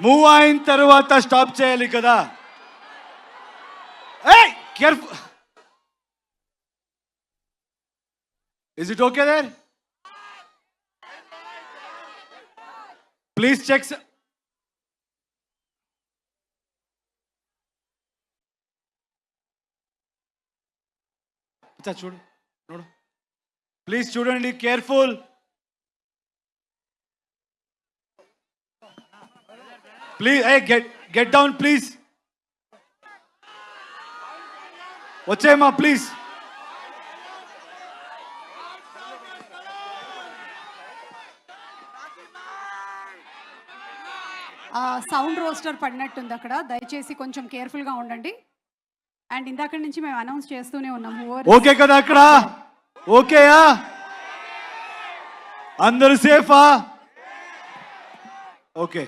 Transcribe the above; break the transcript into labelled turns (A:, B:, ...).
A: Move అయిన తర్వాత stop చేయాలి కదా. ఏయ్ careful. Is it okay there? Please check. చూడు చూడు ప్లీజ్, చూడండి, careful. Please get down please. వచ్చేయమ్మా ప్లీజ్.
B: సౌండ్ రోస్టర్ పడినట్టుంది అక్కడ, దయచేసి కొంచెం కేర్ఫుల్గా ఉండండి. అండ్ ఇందాక నుంచి మేము అనౌన్స్ చేస్తూనే ఉన్నాం.
A: ఓకే కదా అక్కడ? ఓకేయా? అందరూ సేఫా? ఓకే.